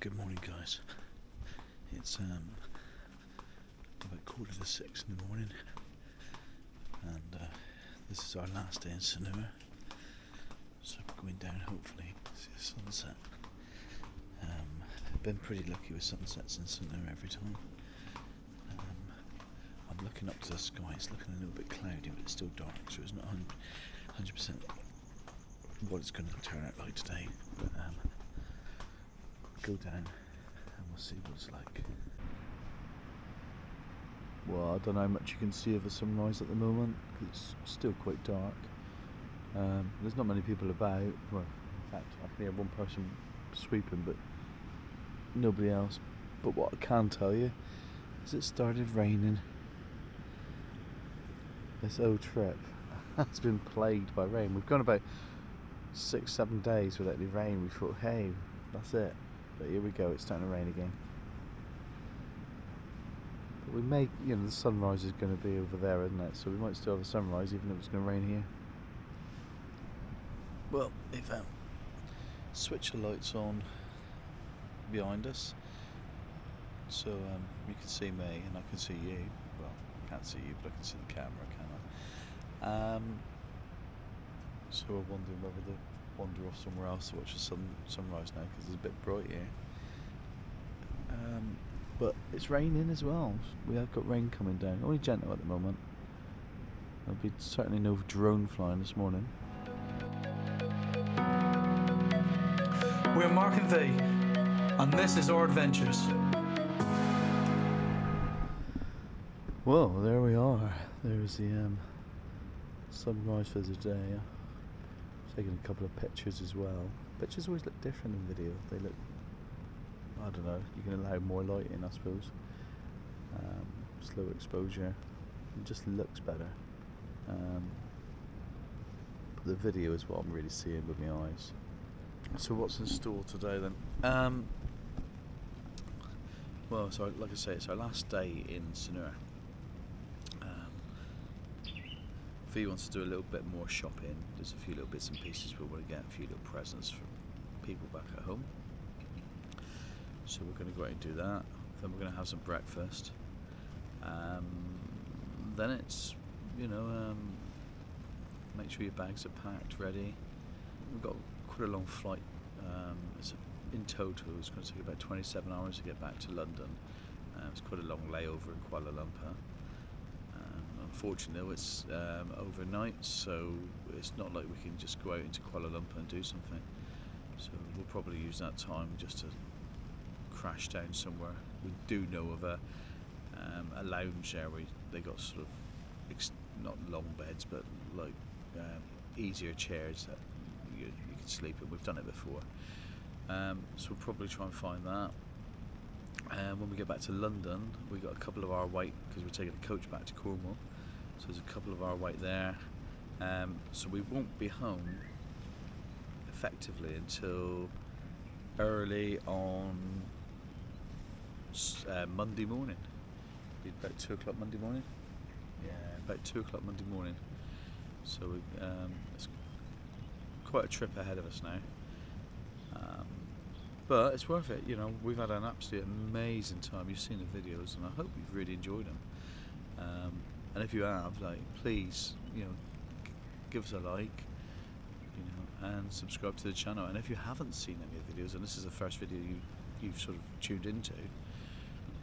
Good morning, guys. It's about 6:15 in the morning, and this is our last day in Sanur. So we're going down, hopefully, to see the sunset. I've been pretty lucky with sunsets in Sanur every time. I'm looking up to the sky. It's looking a little bit cloudy, but it's still dark, so it's not 100% what it's going to turn out like today. But go down and we'll see what it's like. Well, I don't know how much you can see of the sunrise at the moment because it's still quite dark. There's not many people about. Well, in fact, I can hear one person sweeping, but nobody else. But what I can tell you is it started raining. This whole trip has been plagued by rain. We've gone about 6-7 days without any rain. We thought, hey, that's it. But here we go, it's starting to rain again. But we may, the sunrise is going to be over there, isn't it? So we might still have a sunrise even if it's going to rain here. Well, if switch the lights on behind us, so you can see me and I can see you. Well, I can't see you, but I can see the camera, can I? So we're wondering whether to wander off somewhere else to watch the sunrise now because it's a bit bright here. But it's raining as well. We have got rain coming down. Only gentle at the moment. There'll be certainly no drone flying this morning. We're Mark and V, and this is our adventures. Well, there we are. There's the sunrise for the day. Taking a couple of pictures as well. Pictures always look different in video. They look, I don't know, you can allow more light in, I suppose. Slow exposure. It just looks better. But the video is what I'm really seeing with my eyes. So what's in store today then? Well, so like I say, it's our last day in Sanur. V wants to do a little bit more shopping. There's a few little bits and pieces we want to get, a few little presents for people back at home. So we're going to go out and do that. Then we're going to have some breakfast. Then it's, make sure your bags are packed, ready. We've got quite a long flight. In total, it's going to take about 27 hours to get back to London. It's quite a long layover in Kuala Lumpur. Unfortunately, it's overnight, so it's not like we can just go out into Kuala Lumpur and do something. So we'll probably use that time just to crash down somewhere. We do know of a lounge there where they got sort of not long beds, but like easier chairs that you can sleep in. We've done it before, so we'll probably try and find that. When we get back to London, we got a couple of hour wait because we're taking a coach back to Cornwall. So there's a couple of hour wait there. So we won't be home effectively until early on Monday morning. About 2 o'clock Monday morning. Yeah, about 2 o'clock Monday morning. So it's quite a trip ahead of us now. But it's worth it, we've had an absolutely amazing time. You've seen the videos and I hope you've really enjoyed them. And if you have, please, give us a like, and subscribe to the channel. And if you haven't seen any of the videos, and this is the first video you've sort of tuned into,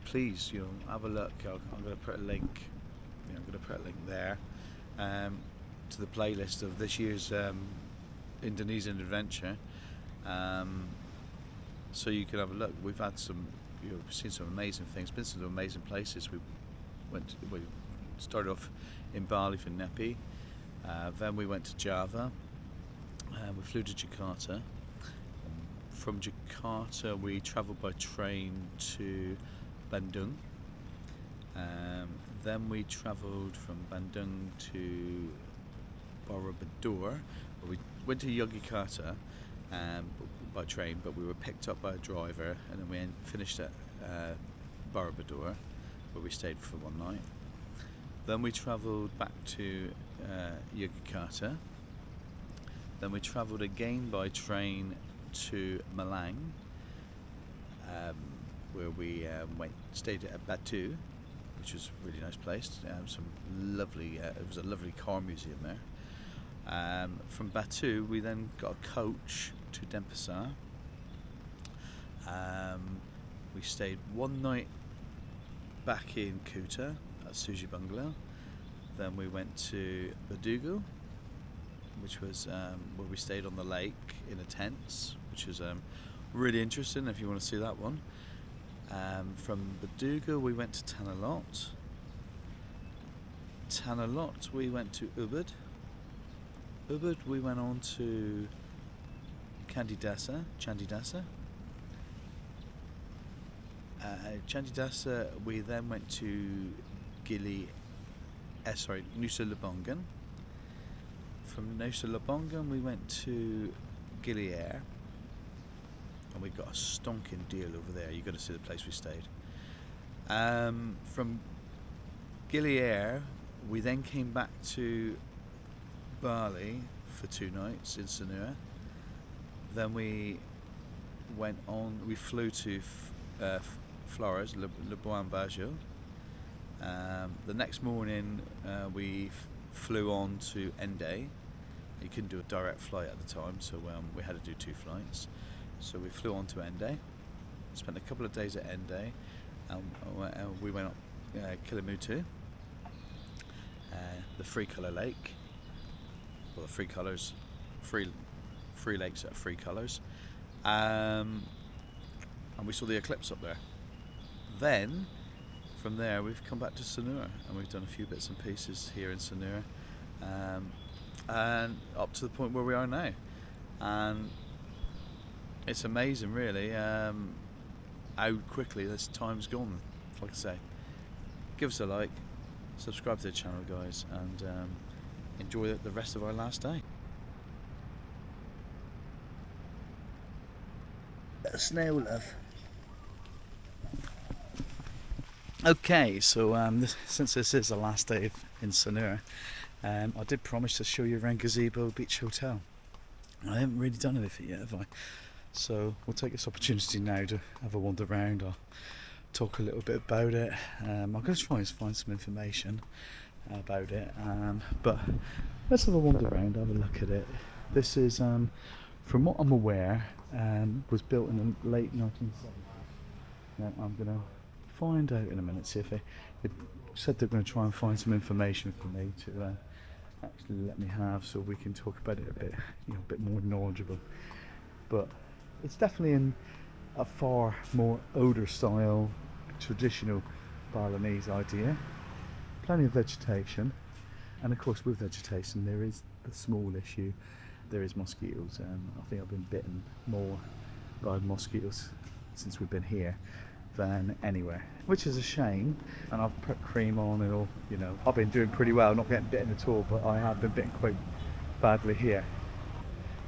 please, have a look. I'm going to put a link, there, to the playlist of this year's Indonesian adventure. So you can have a look. We've had some, we've seen some amazing things, been to some amazing places. We started off in Bali for Nepi, then we went to Java, we flew to Jakarta. From Jakarta we travelled by train to Bandung. Then we travelled from Bandung to Borobudur. We went to Yogyakarta by train, but we were picked up by a driver, and then we finished at Borobudur, where we stayed for one night. Then we travelled back to Yogyakarta. Then we travelled again by train to Malang. where we stayed at Batu, which was a really nice place. Some lovely, it was a lovely car museum there. From Batu, we then got a coach to Denpasar. We stayed one night back in Kuta at Suji Bungalow. Then we went to Badugu, which was where we stayed on the lake in a tent, which was really interesting if you want to see that one. From Badugu we went to Tanalot. Tanalot we went to Ubud. Ubud we went on to Candidasa, Chandidasa. Chandidasa we then went to Nusa Lembongan. From Nusa Lembongan we went to Gili Air, and we got a stonking deal over there. You got to see the place we stayed. From Gili Air we then came back to Bali for 2 nights in Sanur. Then we flew to Flores, Labuan Bajo. The next morning we flew on to Ende. You couldn't do a direct flight at the time, so we had to do 2 flights. So we flew on to Ende, spent a couple of days at Ende, and we went up Kilomutu, the 3-colour lake, well, the 3 colours, 3 lakes that are 3 colours, and we saw the eclipse up there. Then from there we've come back to Sanur, and we've done a few bits and pieces here in Sanur, and up to the point where we are now, and it's amazing really how quickly this time's gone. Like I say, give us a like, subscribe to the channel guys, and enjoy the rest of our last day. Snail love. Okay, so since this is the last day in Sanur, I did promise to show you around Gazebo Beach Hotel. I haven't really done anything yet, have I? So we'll take this opportunity now to have a wander around. I'll talk a little bit about it. I'm going to try and find some information about it, but let's have a wander around, have a look at it. This is, from what I'm aware, was built in the late 1970s. Now I'm going to find out in a minute, see if they said they're going to try and find some information for me to actually let me have, so we can talk about it a bit, a bit more knowledgeable. But it's definitely in a far more older style, traditional Balinese idea. Plenty of vegetation, and of course with vegetation there is the small issue, there is mosquitoes. I think I've been bitten more by mosquitoes since we've been here than anywhere, which is a shame. And I've put cream on and all, I've been doing pretty well, not getting bitten at all, but I have been bitten quite badly here.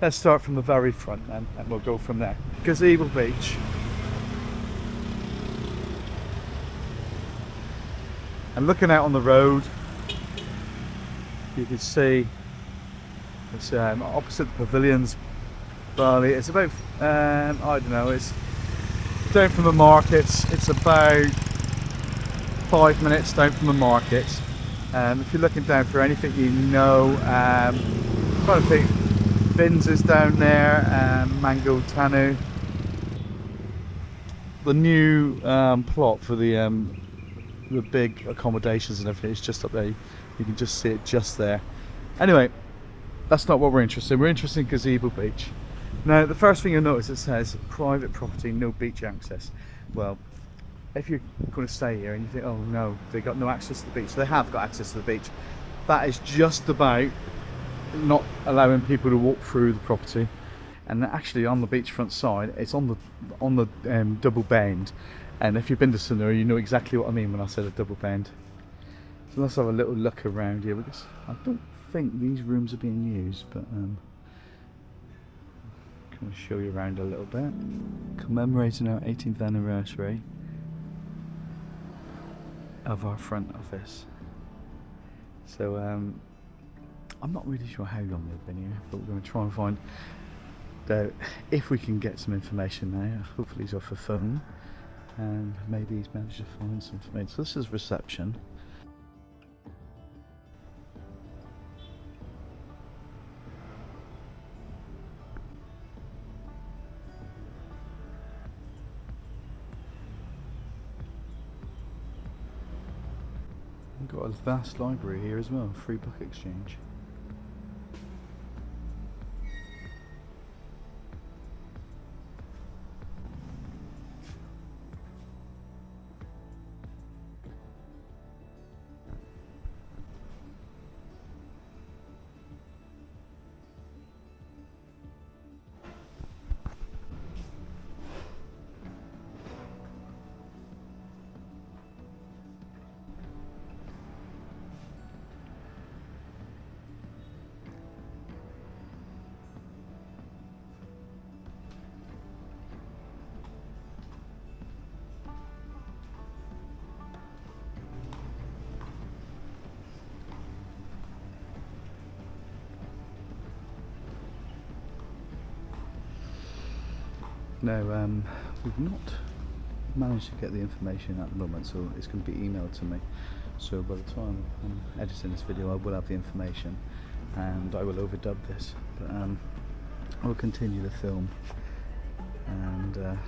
Let's start from the very front then, and we'll go from there. Gazebo Beach. And looking out on the road, you can see it's opposite the pavilions, Bali. It's about, I don't know, it's down from the markets. It's about 5 minutes down from the markets. If you're looking down for anything, trying to think, Vins is down there, Mango Tanu. The new plot for the big accommodations and everything is just up there. You can just see it just there. Anyway, that's not what we're interested in. We're interested in Gazebo Beach. Now, the first thing you'll notice, it says private property, no beach access. Well, if you're going to stay here and you think, oh no, they got no access to the beach, they have got access to the beach. That is just about not allowing people to walk through the property. And actually, on the beachfront side, it's on the double bend. And if you've been to Sanur, you know exactly what I mean when I said a double bend. So let's have a little look around here, because I don't think these rooms are being used, but I'm going to show you around a little bit. Commemorating our 18th anniversary of our front office. So I'm not really sure how long they've been here, but we're going to try and find So if we can get some information now, hopefully he's off the phone and maybe he's managed to find some information. So this is reception. We've got a vast library here as well, free book exchange. No, we've not managed to get the information at the moment, so it's going to be emailed to me. So by the time I'm editing this video, I will have the information, and I will overdub this. But I will continue the film and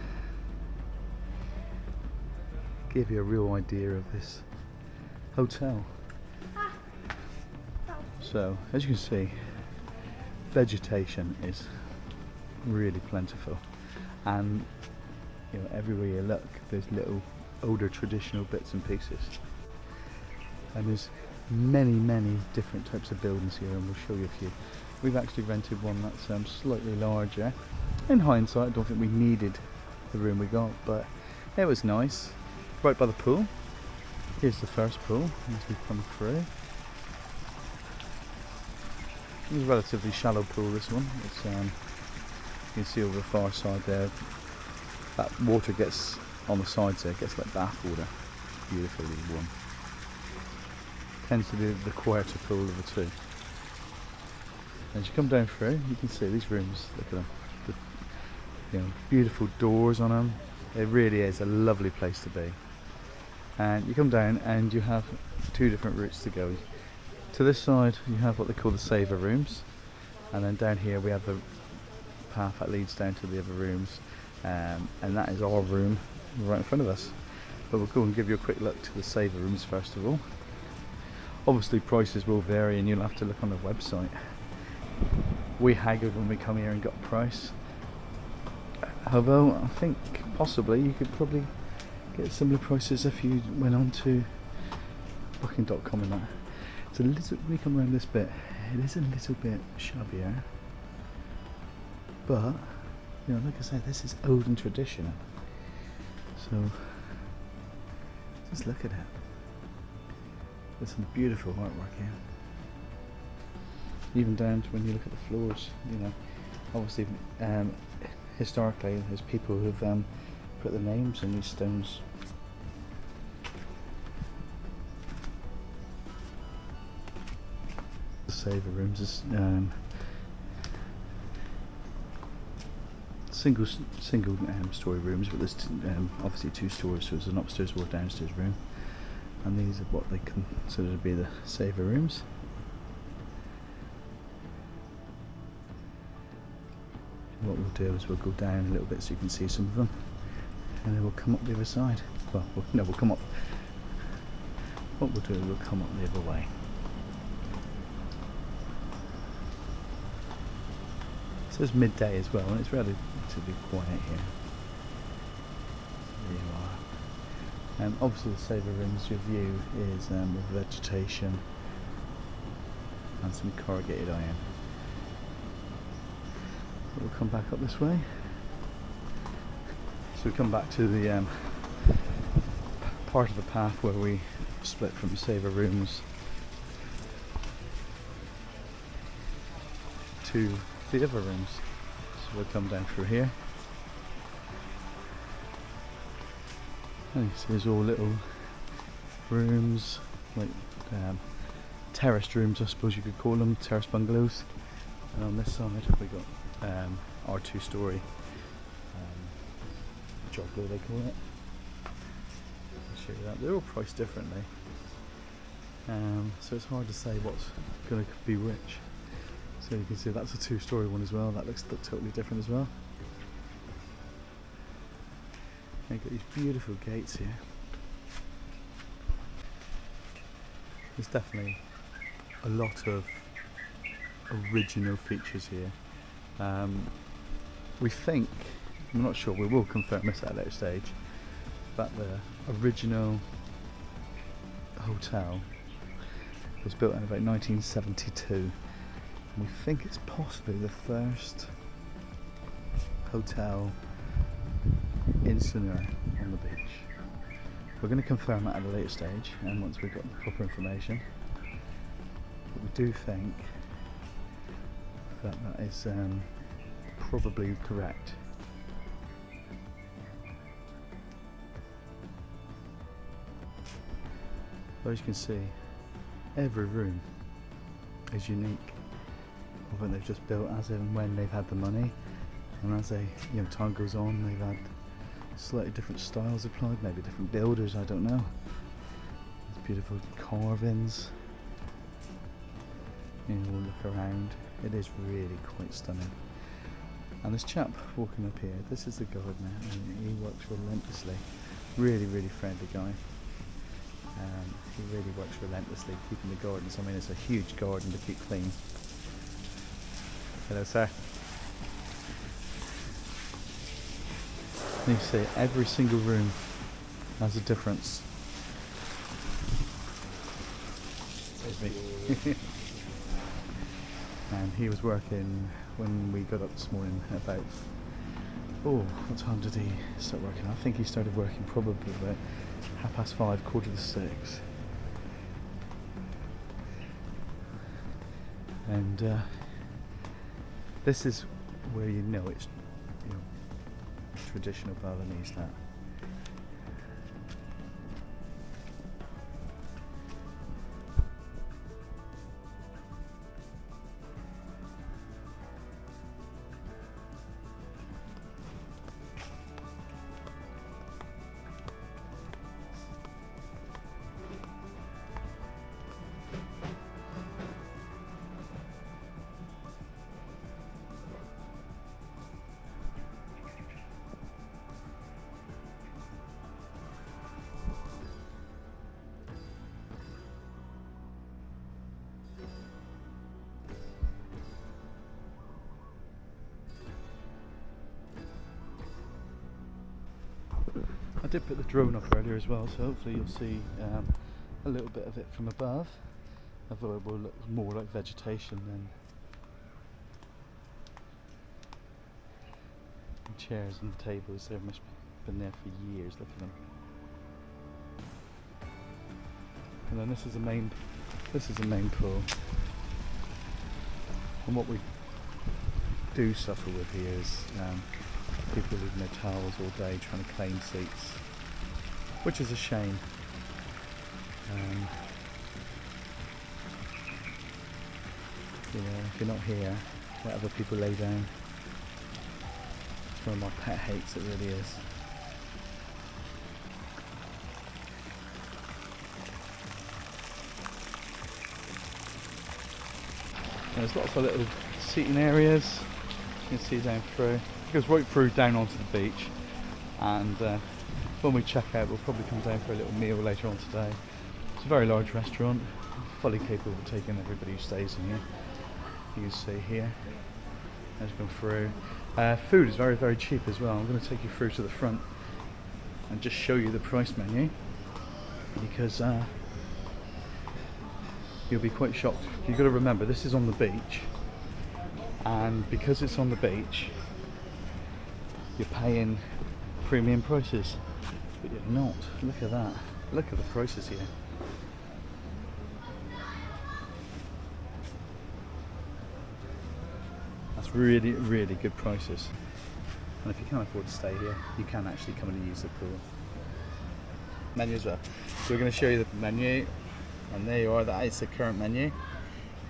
give you a real idea of this hotel. So, as you can see, vegetation is really plentiful. And you know, everywhere you look, there's little older traditional bits and pieces. And there's many different types of buildings here, and we'll show you a few. We've actually rented one that's slightly larger. In hindsight, I don't think we needed the room we got, but it was nice. Right by the pool. Here's the first pool as we come through. It's a relatively shallow pool, this one. It's you can see over the far side there, that water gets on the sides there, it gets like bath water, beautifully warm. Tends to be the quieter pool of the two. As you come down through, you can see these rooms, look at them, you know, beautiful doors on them. It really is a lovely place to be. And you come down and you have two different routes to go. To this side you have what they call the saver rooms, and then down here we have the path that leads down to the other rooms, and that is our room right in front of us. But we'll go and give you a quick look to the saver rooms first of all. Obviously prices will vary and you'll have to look on the website. We haggled when we come here and got a price, although I think possibly you could probably get similar prices if you went on to booking.com and that. It's a little, when we come around this bit, it is a little bit shabbier. But, you know, like I said, this is old and traditional. So, just look at it. There's some beautiful artwork here. Even down to when you look at the floors, you know, obviously, historically, there's people who've put their names in these stones. The saver rooms is single story rooms, but there's obviously two stories, so there's an upstairs or downstairs room, and these are what they consider to be the saver rooms. What we'll do is we'll go down a little bit so you can see some of them, and then we'll come up the other side. Well, no, we'll come up. What we'll do is we'll come up the other way. So it's midday as well, and it's relatively quiet here. There you are. Obviously the saver rooms, your view is with vegetation and some corrugated iron. We'll come back up this way. So we come back to the part of the path where we split from saver rooms to the other rooms. So we'll come down through here. And you see there's all little rooms, like terraced rooms I suppose you could call them, terrace bungalows. And on this side we got our two-story joggler, they call it. I'll show you that. They're all priced differently, so it's hard to say what's going to be which. So you can see that's a two-story one as well. That looks totally different as well. And you've got these beautiful gates here. There's definitely a lot of original features here. We think, I'm not sure, we will confirm this at a later stage, but the original hotel was built in about 1972. And we think it's possibly the first hotel in Sonora on the beach. We're going to confirm that at a later stage, and once we've got the proper information. But we do think that that is probably correct. As you can see, every room is unique. I think they've just built as and when they've had the money, and as they, time goes on, they've had slightly different styles applied, maybe different builders, I don't know. There's beautiful carvings. We'll look around. It is really quite stunning. And this chap walking up here, this is the gardener, and he works relentlessly. Really, really friendly guy. He really works relentlessly keeping the gardens. I mean, it's a huge garden to keep clean. Hello, sir. You see, every single room has a difference. There's me. And he was working when we got up this morning about, what time did he start working? I think he started working probably about 5:30, 5:45. And this is where it's traditional Balinese, that. I did put the drone up earlier as well, so hopefully you'll see a little bit of it from above. Although it will look more like vegetation than chairs and tables. They must have been there for years. Look at them. And then this is the main pool. And what we do suffer with here is people leaving their towels all day trying to claim seats, which is a shame. If you're not here, let other people lay down. It's one of my pet hates, it really is. There's lots of little seating areas you can see down through. It goes right through down onto the beach, and when we check out we'll probably come down for a little meal later on today. It's a very large restaurant, fully capable of taking everybody who stays in here. You can see here as you come through. Food is very, very cheap as well. I'm going to take you through to the front and just show you the price menu, because you'll be quite shocked. You've got to remember, this is on the beach, and because it's on the beach you're paying premium prices, but you're not. Look at that. Look at the prices here. That's really, really good prices. And if you can't afford to stay here, you can actually come and use the pool. Menu as well. So we're going to show you the menu, and there you are. That is the current menu.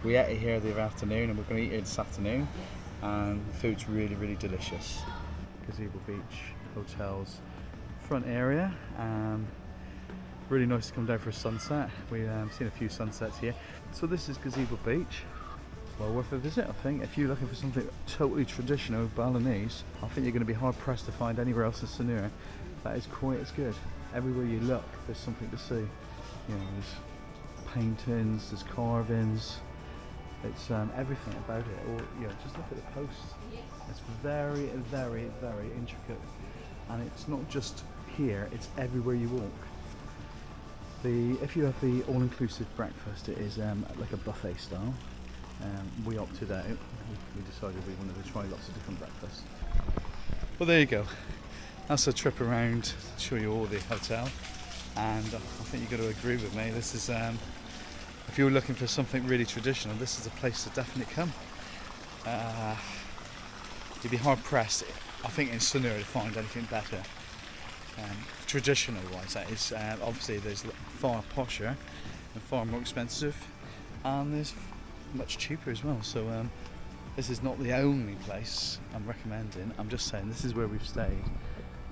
We ate it here the other afternoon, and we're going to eat it this afternoon. And the food's really, really delicious. Gazebo Beach Hotel's front area. Really nice to come down for a sunset. We've seen a few sunsets here. So this is Gazebo Beach. Well worth a visit, I think. If you're looking for something totally traditional Balinese, I think you're going to be hard pressed to find anywhere else in Sanur that is quite as good. Everywhere you look, there's something to see. You know, there's paintings, there's carvings. It's everything about it. Or you know, just look at the posts. It's very, very, very intricate, and it's not just here. It's everywhere you walk. If you have the all-inclusive breakfast, it is like a buffet style. We opted out. We decided we wanted to try lots of different breakfasts. Well, there you go. That's a trip around to show you all the hotel, and I think you've got to agree with me. This is, if you're looking for something really traditional, this is a place to definitely come. You'd be hard pressed, I think, in Sanur to find anything better. Traditional wise, that is. Obviously, there's far posher and far more expensive, and there's much cheaper as well. So this is not the only place I'm recommending. I'm just saying this is where we've stayed,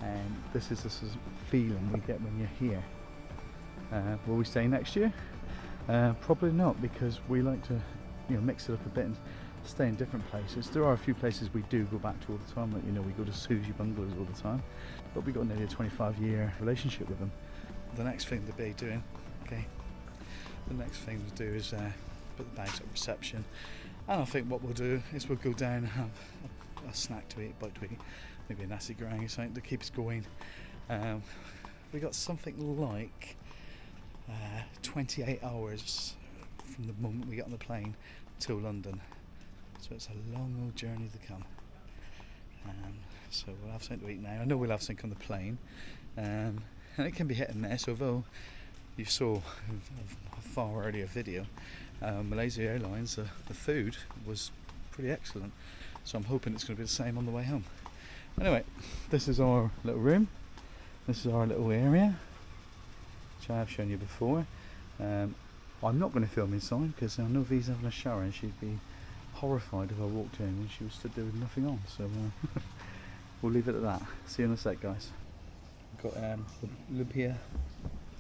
and this is the sort of feeling we get when you're here. Will we stay next year? Probably not, because we like to, you know, mix it up a bit and stay in different places. There are a few places we do go back to all the time, like, you know, we go to Suji bungalows all the time, but we got nearly a 25-year relationship with them. The next thing to be doing, the next thing to do is put the bags at reception, and I think what we'll do is we'll go down and have a snack to eat, bite to eat, maybe a nasi goreng or something to keep us going. We got something like 28 hours from the moment we get on the plane till London, so it's a long old journey to come. So we'll have something to eat now. I know we'll have something on the plane, and it can be hit and miss, although you saw a far earlier video, Malaysia Airlines, the food was pretty excellent, so I'm hoping it's going to be the same on the way home. Anyway, this is our little room, this is our little area, which I have shown you before. I'm not going to film inside because I know V's having a shower and she'd be horrified if I walked in and she was stood there with nothing on, so we'll leave it at that. See you in a sec, guys. We've got lumpia,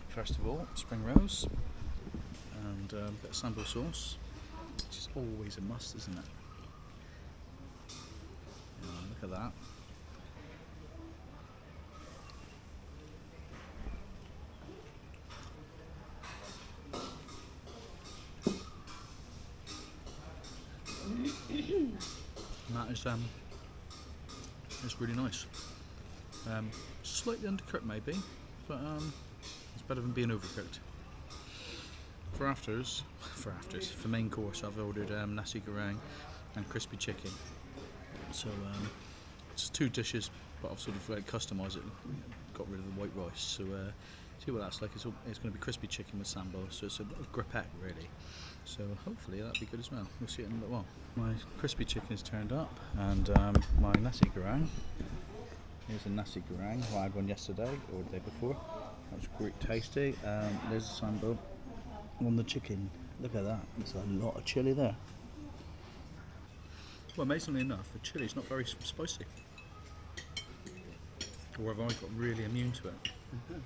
first of all, spring rolls, and a bit of sambal sauce, which is always a must, isn't it? Look at that. And that is it's really nice. Slightly undercooked maybe, but it's better than being overcooked. For main course, I've ordered nasi goreng and crispy chicken. So it's 2 dishes, but I've sort of customised it, got rid of the white rice. So see what that's like. It's going to be crispy chicken with sambal, so it's a bit of grippette really. So hopefully that'll be good as well. We'll see it in a little while. My crispy chicken is turned up, and my nasi goreng. Here's a nasi goreng. I had one yesterday or the day before. That was great, tasty. There's the sambal on the chicken. Look at that. There's a lot of chilli there. Well, amazingly enough, the chilli's not very spicy. Or have I got really immune to it? Mm-hmm.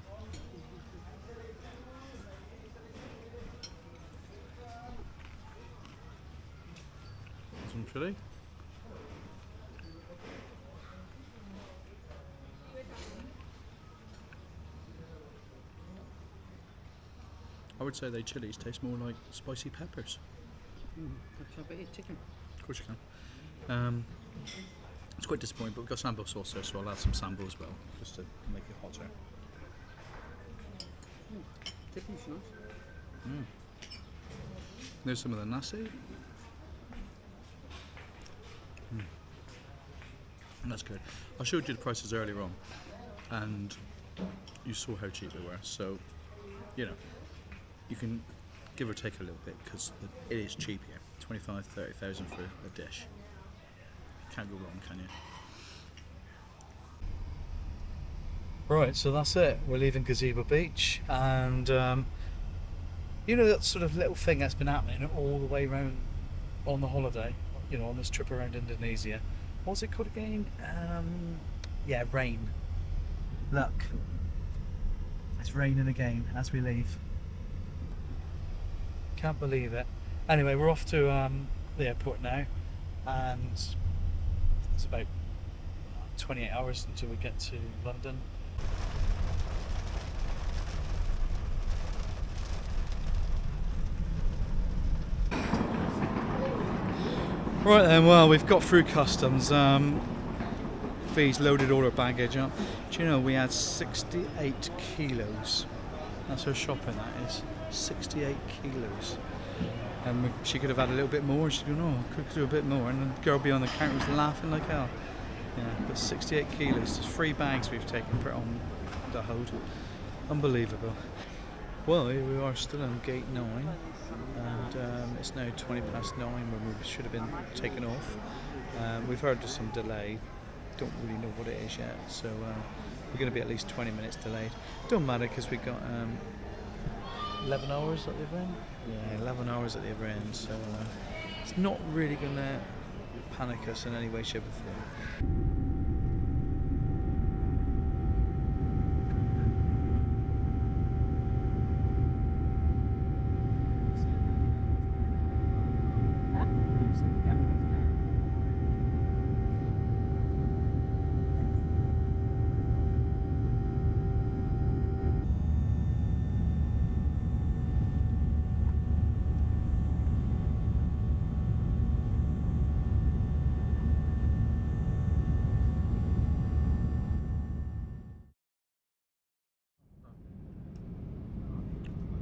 Some chilli. I would say they chilies taste more like spicy peppers. Can I eat chicken? Of course you can. It's quite disappointing, but we've got sambal sauce there, so I'll add some sambal as well, just to make it hotter. Chicken's nice. There's some of the nasi. And that's good. I showed you the prices earlier on, and you saw how cheap they were. So, you know, you can give or take a little bit because it is cheap here. 25,000-30,000 for a dish. Can't go wrong, can you? Right, so that's it. We're leaving Gazebo Beach, and you know that sort of little thing that's been happening all the way around on the holiday, you know, on this trip around Indonesia. What's it called again? Yeah, rain. Look, it's raining again as we leave. Can't believe it. Anyway, we're off to the airport now, and it's about 28 hours until we get to London. Right then, well, we've got through customs. Fees loaded all our baggage up. Do you know we had 68 kilos? That's her shopping, that is. 68 kilos. And she could have had a little bit more. She's going, oh, could do a bit more. And the girl behind the counter was laughing like hell. Yeah, but 68 kilos. There's 3 bags we've taken for it on the hold. Unbelievable. Well, here we are still on gate 9. And it's now 20 past 9 when we should have been taken off. We've heard there's some delay. Don't really know what it is yet, so we're going to be at least 20 minutes delayed. Don't matter because we got 11 hours at the other end. Yeah, 11 hours at the other end, so it's not really going to panic us in any way, shape or form.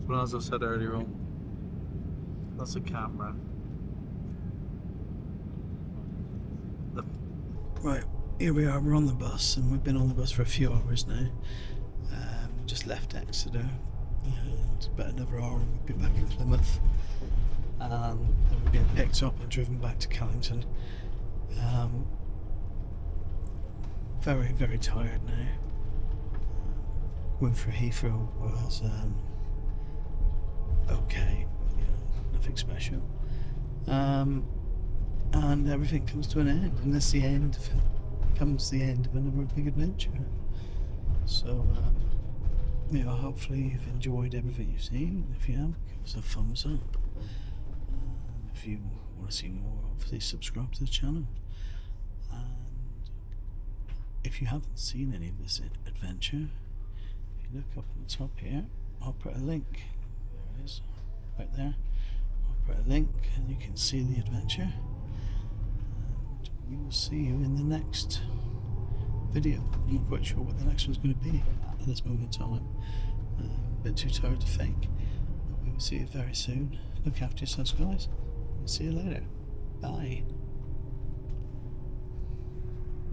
Well, as I said earlier on, that's a camera. Right, here we are, we're on the bus, and we've been on the bus for a few hours now. We just left Exeter, and about another hour and we'll be back in Plymouth. And we've been picked up and driven back to Callington. Very, very tired now. Going through Heathrow was okay, but, you know, nothing special. And everything comes to an end, and that's the end. Comes the end of another big adventure. So, you know, hopefully you've enjoyed everything you've seen. If you have, give us a thumbs up. If you want to see more, obviously subscribe to the channel. And if you haven't seen any of this adventure, if you look up on the top here, I'll put a link. There it is, right there. I'll put a link, and you can see the adventure. And we will see you in the next video. I'm not quite sure what the next one's going to be at this moment in time. A bit too tired to think. But we will see you very soon. Look after yourselves, guys. See you later. Bye.